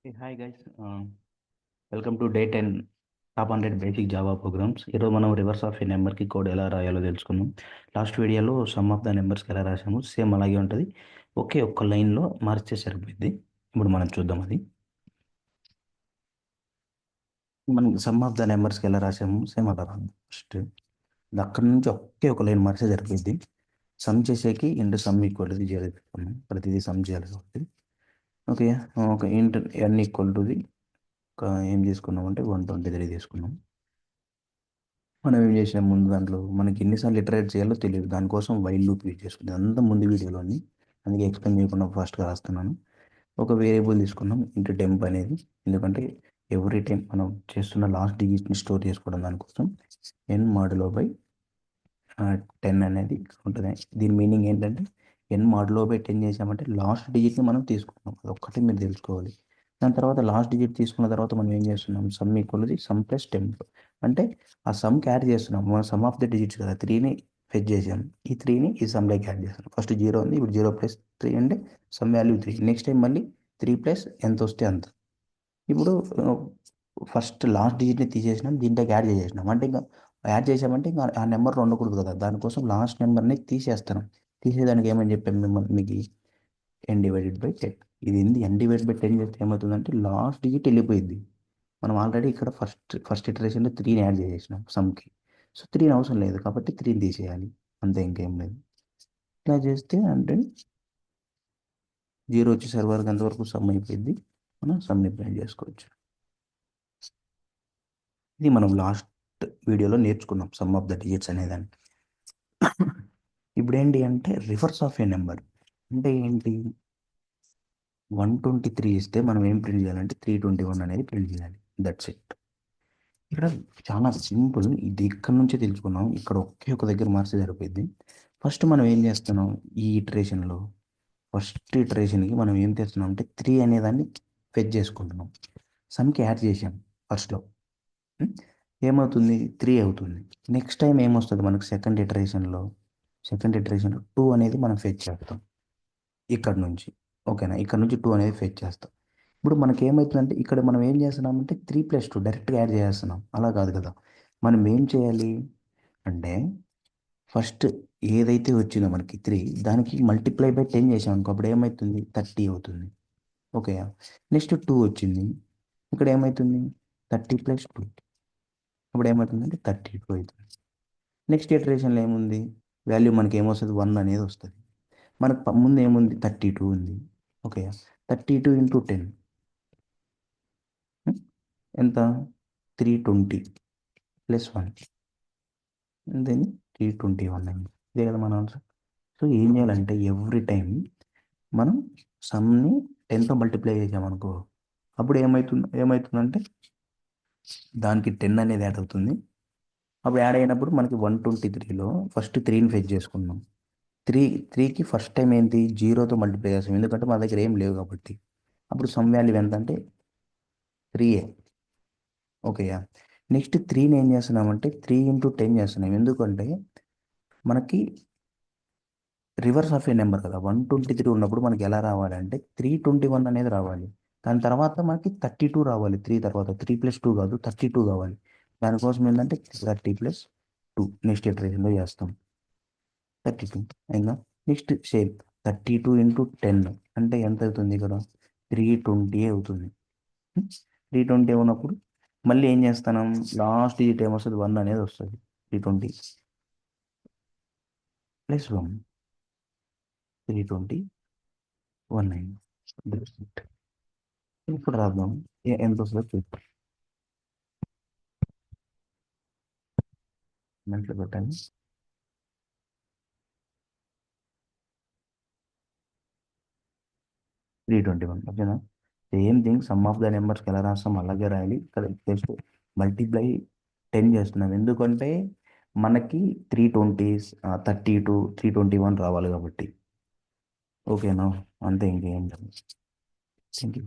Hey, hi guys. Welcome to day 10 top 100 basic Java programmes. ఈరోజు మనం reverse of ఏ నెంబర్కి code ఎలా రాయాలో తెలుసుకుందాం. లాస్ట్ వీడియోలో సమ్ ఆఫ్ ద నెంబర్స్కి ఎలా రాసాము సేమ్ అలాగే ఉంటుంది. ఒకే ఒక్క లైన్లో మార్చే సరిపోయింది. ఇప్పుడు మనం చూద్దాం అది. మనం సమ్ ఆఫ్ ద నెంబర్స్కి ఎలా రాసాము సేమ్ అలా రాద్దాం. ఫస్ట్ అక్కడి నుంచి ఒకే ఒక లైన్ మార్చే సరిపోయింది. సమ్ చేసేకి into sum equal to zero పెట్టుకున్నాం. ప్రతిదీ సమ్ చేయాలి కాబట్టి ఓకే. ఒక ఇంటూ ఎన్ ఈక్వల్ టుది ఏం తీసుకున్నామంటే 123 తీసుకున్నాం. మనం ఏం చేసినాం ముందు దాంట్లో మనకి ఎన్నిసార్లు ఇటరేట్ చేయాలో తెలియదు, దానికోసం వైల్ లూప్ యూజ్ చేసుకుంది అంతా ముందు వీడియోలోని, అందుకే ఎక్స్ప్లెయిన్ చేయకుండా ఫాస్ట్గా రాస్తున్నాను. ఒక వేరియబుల్ తీసుకున్నాం ఇంటూ టెంప్ అనేది, ఎందుకంటే ఎవ్రీ టైం మనం చేస్తున్న లాస్ట్ డిజిట్ని స్టోర్ చేసుకోవడం, దానికోసం ఎన్ మాడ్యులో బై 10 అనేది ఉంటుంది. దీని మీనింగ్ ఏంటంటే ఎన్ మాడ్యులో బై 10 చేసామంటే లాస్ట్ డిజిట్ని మనం తీసుకుంటాం, అది ఒక్కటి మీరు తెలుసుకోవాలి. దాని తర్వాత లాస్ట్ డిజిట్ తీసుకున్న తర్వాత మనం ఏం చేస్తున్నాం, sum equal sum plus temp, అంటే ఆ సమ్ యాడ్ చేస్తున్నాం. మనం సమ్ ఆఫ్ ద డిజిట్స్ కదా, త్రీని ఫెచ్ చేసాం, ఈ త్రీని ఈ సమ్లోకి యాడ్ చేస్తాం. ఫస్ట్ జీరో ఉంది, ఇప్పుడు జీరో ప్లస్ త్రీ అంటే some value three. Next time మళ్ళీ త్రీ ప్లస్ ఎంత వస్తే అంత. ఇప్పుడు ఫస్ట్ లాస్ట్ డిజిట్ని తీసేసినాం, దీంట్లోకి యాడ్ చేసేసినాం, అంటే ఇంకా యాడ్ చేసామంటే ఇంకా ఆ నెంబర్ ఉండకూడదు కదా, దానికోసం లాస్ట్ నెంబర్ని తీసేస్తాం. తీసేదానికి ఏమని చెప్పాము మిమ్మల్ని, మీకు ఎన్ డివైడెడ్ బై 10. ఇది ఎన్ డివైడ్ బై 10 చేస్తే ఏమవుతుందంటే లాస్ట్ డిజిట్ వెళ్ళిపోయింది. మనం ఆల్రెడీ ఇక్కడ ఫస్ట్ ఇటరేషన్లో త్రీని యాడ్ చేసేసినాం సమ్కి, సో త్రీని అవసరం లేదు కాబట్టి త్రీని తీసేయాలి, అంతే, ఇంకేం లేదు. ఇలా చేస్తే అంటే జీరో వచ్చేసరి వరకు అంతవరకు సమ్ అయిపోయింది, మనం సమ్ని ప్రింట్ చేసుకోవచ్చు. ఇది మనం లాస్ట్ వీడియోలో నేర్చుకున్నాం సమ్ ఆఫ్ ద డిజిట్స్ అనేదాన్ని. ఇప్పుడు ఏంటి అంటే రివర్స్ ఆఫ్ ఏ నెంబర్ అంటే ఏంటి, 123 ఇస్తే మనం ఏం ప్రింట్ చేయాలంటే 321 అనేది ప్రింట్ చేయాలి, దట్స్ ఇట్. ఇక్కడ చాలా సింపుల్, ఇది ఇక్కడ నుంచే తెలుసుకున్నాం, ఇక్కడ ఒకే ఒక దగ్గర మార్చి సరిపోయింది. ఫస్ట్ మనం ఏం చేస్తున్నాం, ఈ ఇటరేషన్లో ఫస్ట్ ఇటరేషన్కి మనం ఏం చేస్తున్నాం అంటే 3 అనేదాన్ని ఫెచ్ చేసుకుంటున్నాం, సమ్కి యాడ్ చేసాం ఫస్ట్లో. ఏమవుతుంది, 3 అవుతుంది. నెక్స్ట్ టైం ఏమొస్తుంది మనకు సెకండ్ ఇటరేషన్లో 2 అనేది మనం ఫెచ్ చేస్తాం ఇక్కడ నుంచి. ఓకేనా, ఇక్కడ నుంచి 2 అనేది ఫెచ్ చేస్తాం. ఇప్పుడు మనకి ఏమవుతుందంటే ఇక్కడ మనం ఏం చేస్తున్నామంటే 3+2 డైరెక్ట్గా యాడ్ చేస్తున్నాం, అలా కాదు కదా. మనం ఏం చేయాలి అంటే ఫస్ట్ ఏదైతే వచ్చిందో మనకి 3, దానికి మల్టిప్లై బై 10 చేసాం అనుకో, అప్పుడు ఏమవుతుంది 30 అవుతుంది. ఓకే, నెక్స్ట్ 2 వచ్చింది, ఇక్కడ ఏమవుతుంది 30+2, అప్పుడు ఏమవుతుందంటే 32 అవుతుంది. నెక్స్ట్ ఇటరేషన్లో ఏముంది, వాల్యూ మనకి ఏమొస్తుంది 1 అనేది వస్తుంది. మనకు ముందు ఏముంది 32 ఉంది. ఓకే, 32 × 10 ఎంత, 320 + 1 ఎంతైంది, 321 అయింది. ఇదే కదా మన ఆన్సర్. సో ఏం చేయాలంటే ఎవ్రీ టైం మనం సమ్ని 10తో మల్టిప్లై చేసామనుకో, అప్పుడు ఏమవుతుందంటే దానికి 10 అనేది యాడ్ అవుతుంది. అప్పుడు యాడ్ అయినప్పుడు మనకి 123లో ఫస్ట్ 3ని ఫెచ్ చేసుకున్నాం. త్రీకి ఫస్ట్ టైం ఏంటి, జీరోతో మల్టిప్లై చేస్తాం, ఎందుకంటే మన దగ్గర ఏం లేవు కాబట్టి. అప్పుడు సమ్ వాల్యూ ఎంత అంటే 3. ఓకే, నెక్స్ట్ 3ని ఏం చేస్తున్నామంటే 3 × 10 చేస్తున్నాం, ఎందుకంటే మనకి రివర్స్ ఆఫ్ ఏ నెంబర్ కదా, 123 ఉన్నప్పుడు మనకి ఎలా రావాలంటే 321 అనేది రావాలి. దాని తర్వాత మనకి 32 రావాలి, 3 తర్వాత 3+2 కాదు 32 కావాలి. దానికోసం ఏంటంటే 30+2 నెక్స్ట్ ఇటరేషన్లో చేస్తాం. 32 అయిందా. నెక్స్ట్ సేమ్ 32 × 10 అంటే ఎంత అవుతుంది, ఇక్కడ 320 అవుతుంది. 320 ఉన్నప్పుడు మళ్ళీ ఏం చేస్తాం, లాస్ట్ డిజిట్ ఏమొస్తుంది 1 అనేది వస్తుంది. 320 + 1, 321 అయింది. ఇప్పుడు రాద్దాం ఎంత వస్తుందో చూద్దాం. మెంట్లో పెట్టండి. 321 ఓకేనా. Same thing some of the నెంబర్స్కి ఎలా రాస్తాం అలాగే రాయాలి. ఇక్కడ జస్ట్ మల్టిప్లై 10 చేస్తున్నాం, ఎందుకంటే మనకి 320, 32, 321 రావాలి కాబట్టి. ఓకేనా, అంతే, ఇంకేం లేదు. Thank you.